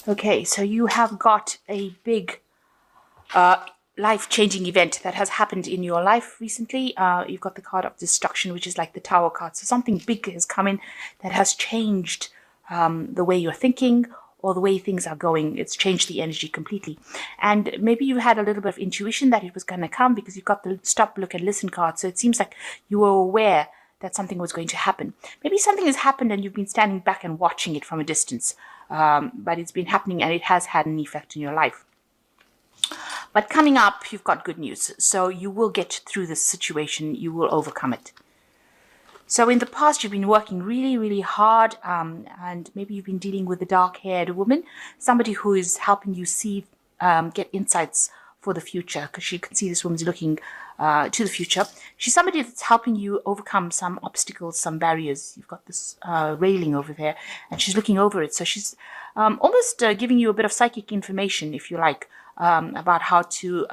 Okay, so you have got a big uh, life-changing event that has happened in your life recently. You've got the card of destruction, which is like the tower card. So something big has come in that has changed the way you're thinking or the way things are going. It's changed the energy completely. And maybe you had a little bit of intuition that it was going to come because you've got the stop, look, and listen card. So it seems like you were aware that something was going to happen. Maybe something has happened and you've been standing back and watching it from a distance. But it's been happening and it has had an effect in your life. But coming up, you've got good news. So you will get through this situation. You will overcome it. So in the past, you've been working really, really hard, and maybe you've been dealing with a dark-haired woman, somebody who is helping you see, get insights for the future, because you can see this woman's looking to the future. She's somebody that's helping you overcome some obstacles, some barriers. You've got this railing over there, and she's looking over it. So she's almost giving you a bit of psychic information, if you like, about how to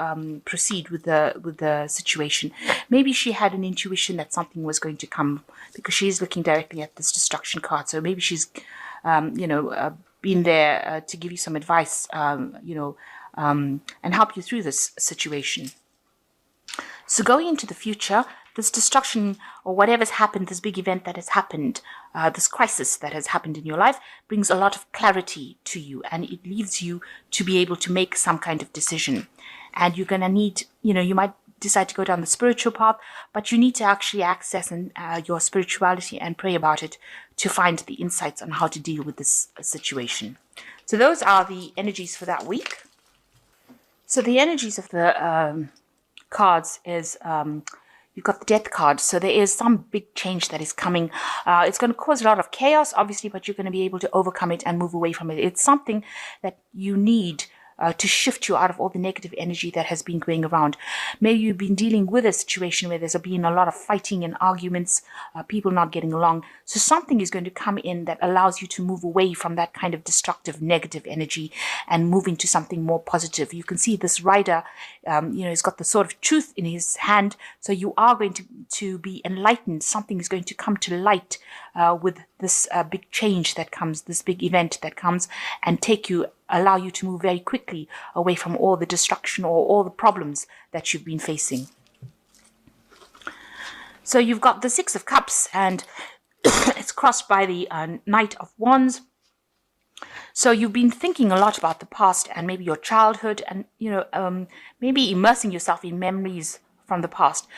proceed with the situation. Maybe she had an intuition that something was going to come because she's looking directly at this destruction card. So maybe she's, been there to give you some advice, and help you through this situation. So going into the future, this destruction or whatever's happened, this big event that has happened, this crisis that has happened in your life brings a lot of clarity to you, and it leaves you to be able to make some kind of decision. And you're going to need, you might decide to go down the spiritual path, but you need to actually access your spirituality and pray about it to find the insights on how to deal with this situation. So those are the energies for that week. So the energies of the cards is you've got the death card. So there is some big change that is coming. It's going to cause a lot of chaos, obviously, but you're going to be able to overcome it and move away from it. It's something that you need to shift you out of all the negative energy that has been going around. Maybe you've been dealing with a situation where there's been a lot of fighting and arguments, people not getting along. So something is going to come in that allows you to move away from that kind of destructive, negative energy and move into something more positive. You can see this rider, he's got the sword of truth in his hand. So you are going to be enlightened. Something is going to come to light with this big change that comes, this big event that comes, and allow you to move very quickly away from all the destruction or all the problems that you've been facing. So you've got the Six of Cups, and it's crossed by the Knight of Wands. So you've been thinking a lot about the past and maybe your childhood, and maybe immersing yourself in memories from the past.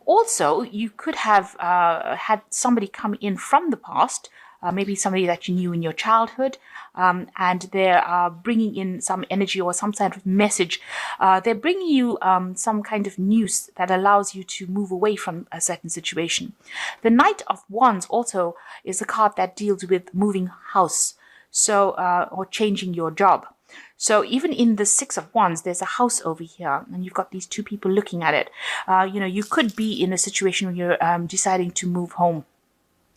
Also, you could have had somebody come in from the past, maybe somebody that you knew in your childhood, and they're bringing in some energy or some kind of message. They're bringing you some kind of news that allows you to move away from a certain situation. The Knight of Wands also is a card that deals with moving house, so or changing your job. So even in the Six of Wands, there's a house over here, and you've got these two people looking at it. You could be in a situation where you're deciding to move home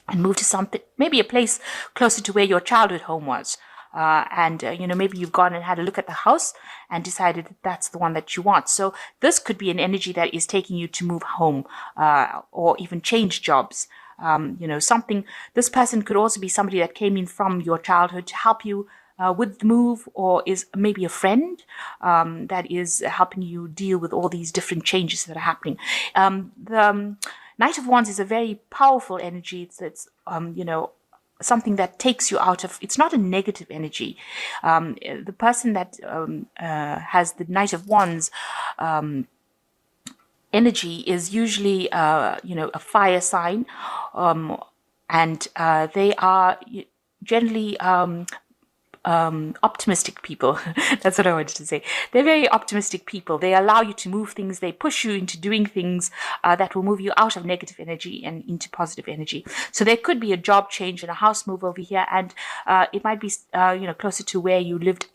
and move to something, maybe a place closer to where your childhood home was. Maybe you've gone and had a look at the house and decided that that's the one that you want. So this could be an energy that is taking you to move home or even change jobs. This person could also be somebody that came in from your childhood to help you with the move, or is maybe a friend that is helping you deal with all these different changes that are happening. The Knight of Wands is a very powerful energy. It's something that takes you out of, it's not a negative energy. The person that has the Knight of Wands energy is usually, a fire sign, and they are generally optimistic people. That's what I wanted to say. They're very optimistic people. They allow you to move things. They push you into doing things that will move you out of negative energy and into positive energy. So there could be a job change and a house move over here, and it might be closer to where you lived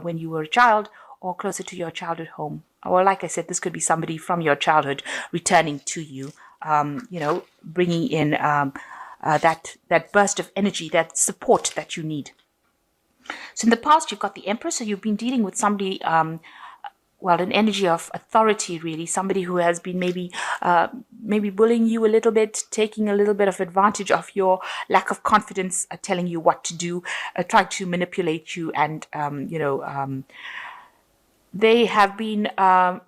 when you were a child, or closer to your childhood home. Or like I said, this could be somebody from your childhood returning to you, bringing in that burst of energy, that support that you need. So in the past, you've got the Empress, so you've been dealing with somebody well, an energy of authority, really. Somebody who has been maybe bullying you a little bit, taking a little bit of advantage of your lack of confidence, telling you what to do, trying to manipulate you, and they have been,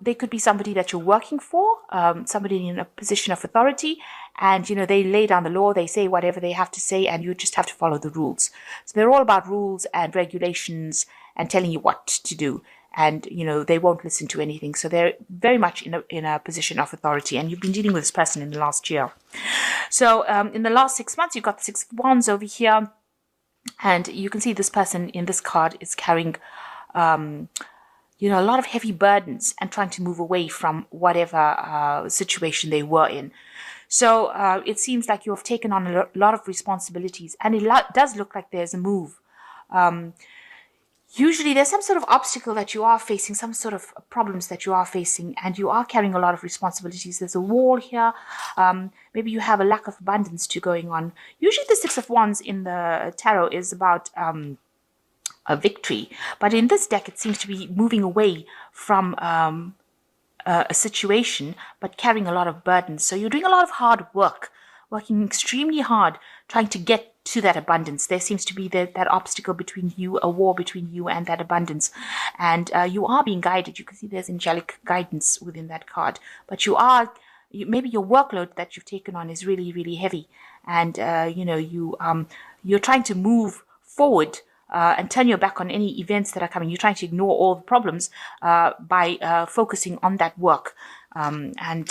they could be somebody that you're working for, somebody in a position of authority, and, they lay down the law, they say whatever they have to say, and you just have to follow the rules. So they're all about rules and regulations and telling you what to do. And, they won't listen to anything. So they're very much in a position of authority. And you've been dealing with this person in the last year. So in the last 6 months, you've got the Six of Wands over here. And you can see this person in this card is carrying a lot of heavy burdens and trying to move away from whatever situation they were in. So it seems like you have taken on a lot of responsibilities, and it does look like there's a move. Usually there's some sort of obstacle that you are facing, some sort of problems that you are facing, and you are carrying a lot of responsibilities. There's a wall here. Maybe you have a lack of abundance going on. Usually the Six of Wands in the tarot is about a victory, but in this deck it seems to be moving away from a situation but carrying a lot of burdens. So you're doing a lot of hard work, working extremely hard, trying to get to that abundance. There seems to be that obstacle between you, a war between you and that abundance, and you are being guided. You can see there's angelic guidance within that card, but maybe your workload that you've taken on is really, really heavy, and you're trying to move forward and turn your back on any events that are coming. You're trying to ignore all the problems by focusing on that work and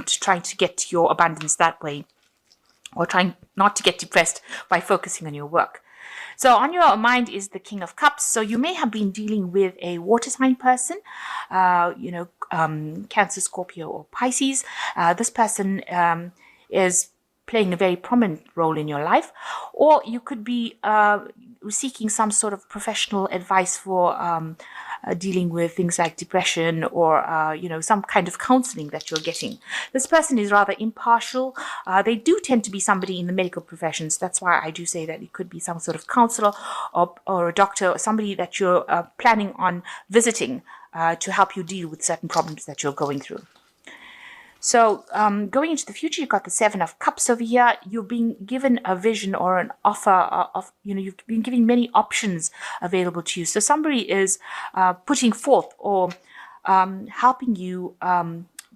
trying to get your abundance that way, or trying not to get depressed by focusing on your work. So on your mind is the King of Cups. So you may have been dealing with a water sign person, Cancer, Scorpio, or Pisces. This person is playing a very prominent role in your life, or you could be seeking some sort of professional advice for dealing with things like depression, or some kind of counseling that you're getting. This person is rather impartial. They do tend to be somebody in the medical professions. That's why I do say that it could be some sort of counselor or a doctor, or somebody that you're planning on visiting to help you deal with certain problems that you're going through. So going into the future, you've got the Seven of Cups over here. You've been given a vision or an offer of, you've been given many options available to you. So somebody is putting forth or helping you,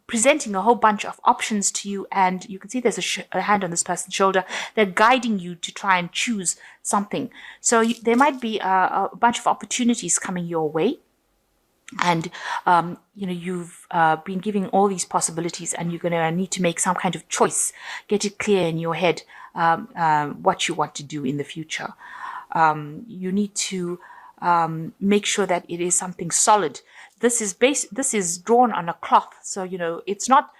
presenting a whole bunch of options to you. And you can see there's a hand on this person's shoulder. They're guiding you to try and choose something. So there might be a bunch of opportunities coming your way. And, you've been given all these possibilities, and you're going to need to make some kind of choice, get it clear in your head what you want to do in the future. You need to make sure that it is something solid. This is drawn on a cloth. So, it's not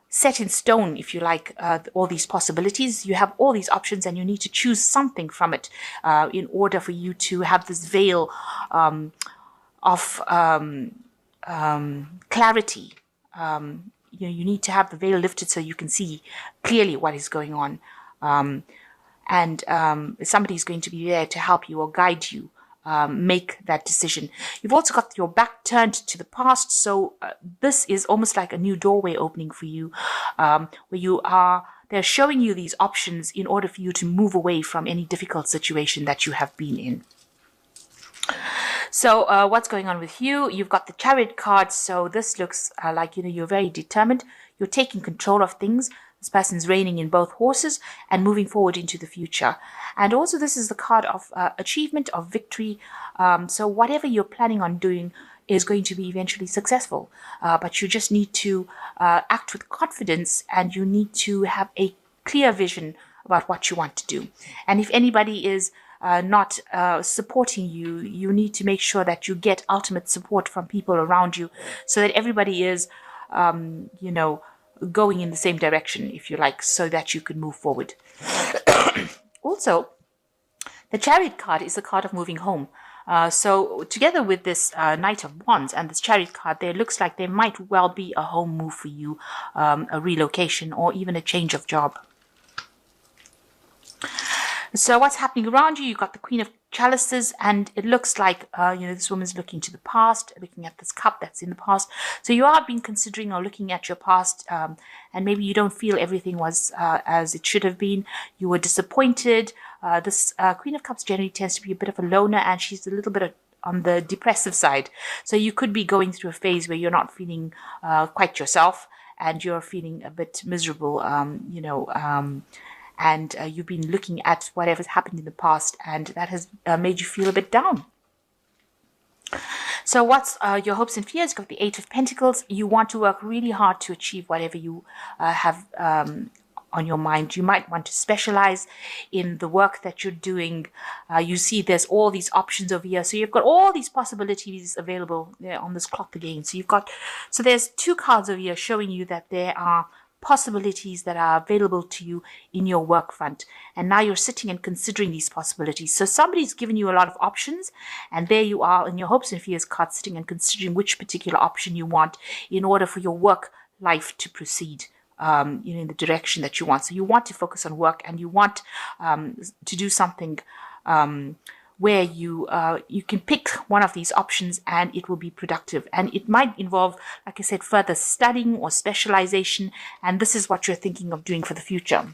set in stone, if you like, all these possibilities. You have all these options, and you need to choose something from it in order for you to have this veil of clarity. You need to have the veil lifted so you can see clearly what is going on, and somebody is going to be there to help you or guide you make that decision. You've also got your back turned to the past, so this is almost like a new doorway opening for you, where they're showing you these options in order for you to move away from any difficult situation that you have been in. So what's going on with you? You've got the Chariot card. So this looks like, you're very determined. You're taking control of things. This person's reigning in both horses and moving forward into the future. And also this is the card of achievement, of victory. So whatever you're planning on doing is going to be eventually successful. But you just need to act with confidence, and you need to have a clear vision about what you want to do. And if anybody is not supporting you, you need to make sure that you get ultimate support from people around you, so that everybody is, going in the same direction, if you like, so that you can move forward. Also, the Chariot card is a card of moving home. So together with this Knight of Wands and this Chariot card, there looks like there might well be a home move for you, a relocation, or even a change of job. So what's happening around you? You've got the Queen of chalices, and it looks like this woman's looking to the past, looking at this cup that's in the past. So you are been considering or looking at your past, and maybe you don't feel everything was as it should have been. You were disappointed. This Queen of Cups generally tends to be a bit of a loner, and she's a little bit on the depressive side. So you could be going through a phase where you're not feeling quite yourself, and you're feeling a bit miserable, and you've been looking at whatever's happened in the past, and that has made you feel a bit down. So what's your hopes and fears? You've got the Eight of Pentacles. You want to work really hard to achieve whatever you have on your mind. You might want to specialize in the work that you're doing. You see there's all these options over here. So you've got all these possibilities available there on this clock again. So there's two cards over here showing you that there are possibilities that are available to you in your work front, and now you're sitting and considering these possibilities. So somebody's given you a lot of options, and there you are in your hopes and fears card, sitting and considering which particular option you want in order for your work life to proceed in the direction that you want. So you want to focus on work, and you want to do something where you can pick one of these options and it will be productive. And it might involve, like I said, further studying or specialization. And this is what you're thinking of doing for the future.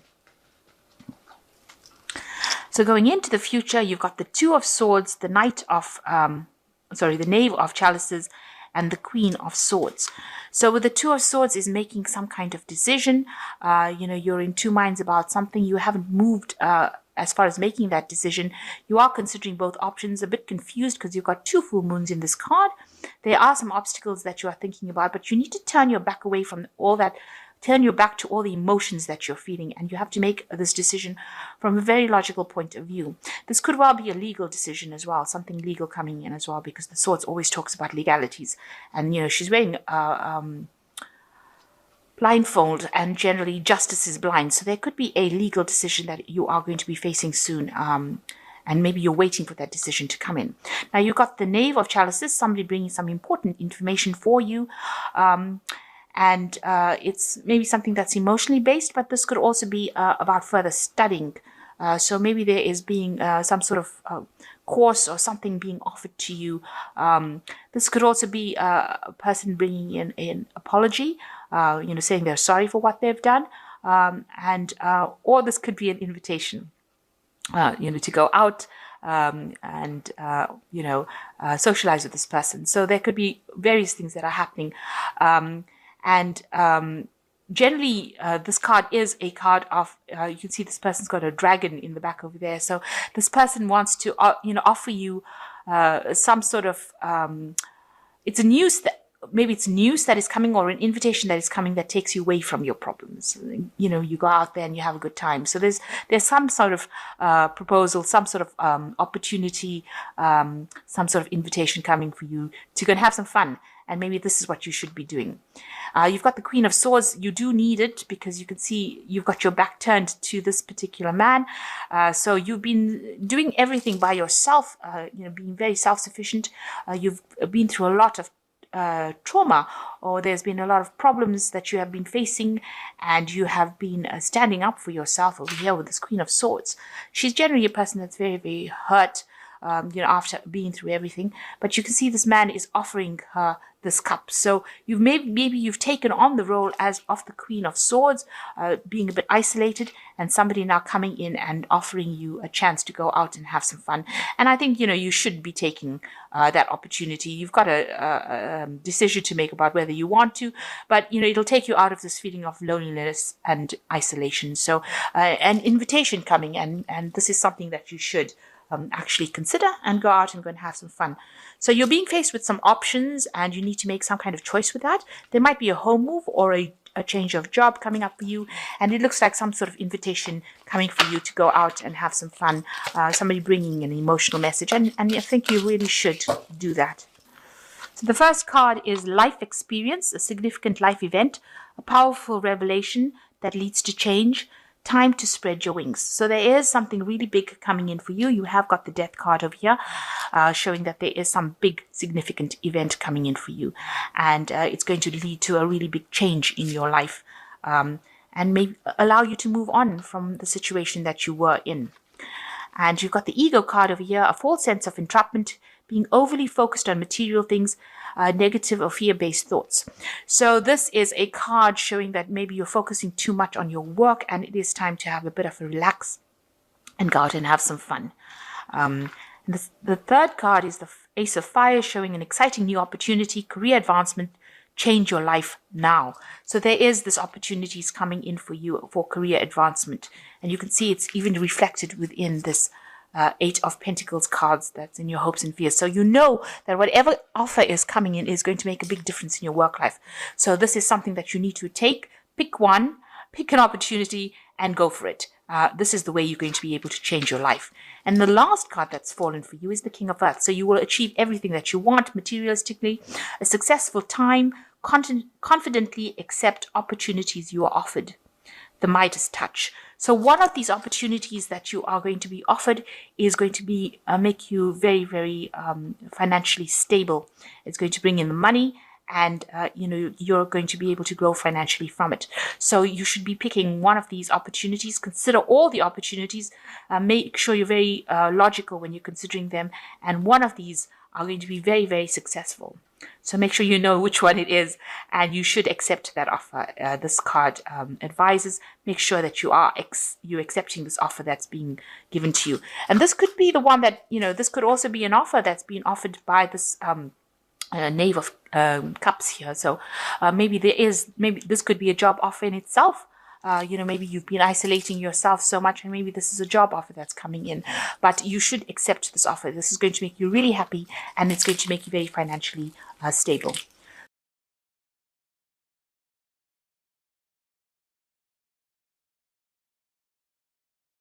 So going into the future, you've got the Two of Swords, the the Knave of Chalices, and the Queen of Swords. So with the Two of Swords is making some kind of decision. You're in two minds about something. You haven't moved as far as making that decision. You are considering both options, a bit confused because you've got two full moons in this card. There are some obstacles that you are thinking about, but you need to turn your back away from all that, turn your back to all the emotions that you're feeling, and you have to make this decision from a very logical point of view. This could well be a legal decision as well, something legal coming in as well, because the Swords always talks about legalities. And, she's wearing blindfold, and generally justice is blind. So there could be a legal decision that you are going to be facing soon, and maybe you're waiting for that decision to come in. Now you've got the Knave of Chalices, somebody bringing some important information for you, and it's maybe something that's emotionally based, but this could also be about further studying. So maybe there is being some sort of course or something being offered to you. This could also be a person bringing in an apology, saying they're sorry for what they've done, or this could be an invitation, to go out and socialize with this person. So there could be various things that are happening, generally, this card is a card of, you can see this person's got a dragon in the back over there. So this person wants to, offer you some sort of, it's news that is coming, or an invitation that is coming that takes you away from your problems. You go out there and you have a good time. So there's some sort of proposal, some sort of opportunity, some sort of invitation coming for you to go and have some fun. And maybe this is what you should be doing. You've got the Queen of Swords. You do need it because you can see you've got your back turned to this particular man. So you've been doing everything by yourself, being very self-sufficient. You've been through a lot of trauma, or there's been a lot of problems that you have been facing, and you have been standing up for yourself over here with this Queen of Swords. She's generally a person that's very, very hurt, after being through everything. But you can see this man is offering her this cup. So maybe you've taken on the role as of the Queen of Swords, being a bit isolated, and somebody now coming in and offering you a chance to go out and have some fun. And I think, you should be taking that opportunity. You've got a decision to make about whether you want to, but, it'll take you out of this feeling of loneliness and isolation. So an invitation coming, and this is something that you should actually consider and go out and go and have some fun. So you're being faced with some options, and you need to make some kind of choice with that. There might be a home move or a change of job coming up for you, and it looks like some sort of invitation coming for you to go out and have some fun. Somebody bringing an emotional message, and I think you really should do that. So the first card is life experience, a significant life event, a powerful revelation that leads to change. Time to spread your wings. So there is something really big coming in for you. You have got the Death card over here, showing that there is some big significant event coming in for you, and it's going to lead to a really big change in your life, and maybe allow you to move on from the situation that you were in. And you've got the ego card over here, a false sense of entrapment, being overly focused on material things, negative or fear-based thoughts. So this is a card showing that maybe you're focusing too much on your work and it is time to have a bit of a relax and go out and have some fun. The third card is the Ace of Fire, showing an exciting new opportunity, career advancement, change your life now. So there is this opportunities coming in for you for career advancement. And you can see it's even reflected within this Eight of Pentacles cards that's in your hopes and fears. So you know that whatever offer is coming in is going to make a big difference in your work life. So this is something that you need to take, pick one, pick an opportunity and go for it. This is the way you're going to be able to change your life. And the last card that's fallen for you is the King of Earth. So you will achieve everything that you want materialistically, a successful time, confidently accept opportunities you are offered. The Midas touch. So one of these opportunities that you are going to be offered is going to be make you very, very financially stable. It's going to bring in the money, and you're going to be able to grow financially from it. So you should be picking one of these opportunities. Consider all the opportunities. Make sure you're very logical when you're considering them, and one of these are going to be very, very successful. So make sure you know which one it is, and you should accept that offer. This card advises, make sure that you're accepting this offer that's being given to you. And this could be the one that, this could also be an offer that's being offered by this Knave of Cups here. So maybe this could be a job offer in itself. Maybe you've been isolating yourself so much, and maybe this is a job offer that's coming in. But you should accept this offer. This is going to make you really happy, and it's going to make you very financially stable.